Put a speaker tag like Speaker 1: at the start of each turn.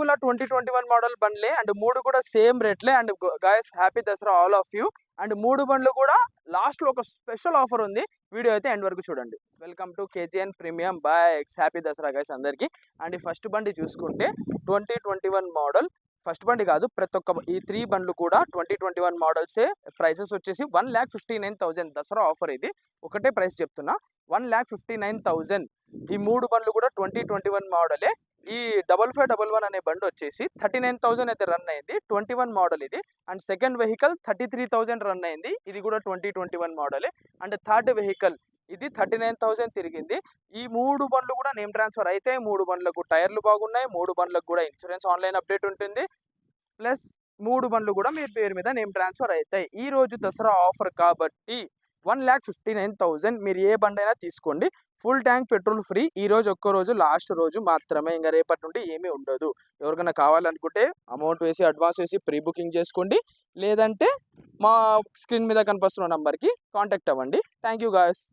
Speaker 1: కూడా 2021 model బండ్లే and 3 కూడా same రేట్లే. And guys happy Dasara all of you. And 3 బండ్లు కూడా లాస్ట్ లో ఒక స్పెషల్ ఆఫర్ ఉంది. వీడియో అయితే ఎండ్ వరకు చూడండి. Welcome to KGN premium bikes. Happy Dasara guys అందరికి. అండ్ ఈ ఫస్ట్ బండి చూసుకుంటే 2021 మోడల్. ఫస్ట్ బండి కాదు, ప్రతి ఒక్క ఈ 3 బండ్లు కూడా 2021 మోడల్సే. ప్రైసెస్ వచ్చేసి 1,59,000 దసరా ఆఫర్. ఇది ఒకటే ప్రైస్ చెప్తున్నా, 1,59,000. ఈ 3 బండ్లు కూడా 2021 మోడలే. ఈ 5511 అనే బండి వచ్చేసి 39,000 అయితే రన్ అయింది, 21 మోడల్ ఇది. అండ్ సెకండ్ వెహికల్ 33,000 రన్ అయింది, ఇది కూడా 2021 మోడలే. అండ్ థర్డ్ వెహికల్ ఇది 39,000 తిరిగింది. ఈ 3 బండ్లు కూడా నేమ్ ట్రాన్స్ఫర్ అయితే 3 బండ్లకు టైర్లు బాగున్నాయి, 3 బండ్లకు కూడా ఇన్సూరెన్స్ ఆన్లైన్ అప్డేట్ ఉంటుంది. ప్లస్ 3 బండ్లు కూడా మీ పేరు మీద నేమ్ ట్రాన్స్ఫర్ అవుతాయి. ఈ రోజు దసరా ఆఫర్ కాబట్టి 1,59,000 మీరు ఏ బండి అయినా తీసుకోండి. Full tank petrol free. ఈ రోజు ఒక్క రోజు లాస్ట్ రోజు మాత్రమే, ఇంకా రేపటి నుండి ఏమీ ఉండదు. ఎవరికైనా కావాలనుకుంటే అమౌంట్ వేసి అడ్వాన్స్ వేసి ప్రీ బుకింగ్ చేసుకోండి, లేదంటే మా స్క్రీన్ మీద కనిపిస్తున్న నంబర్కి కాంటాక్ట్ అవ్వండి. Thank you guys.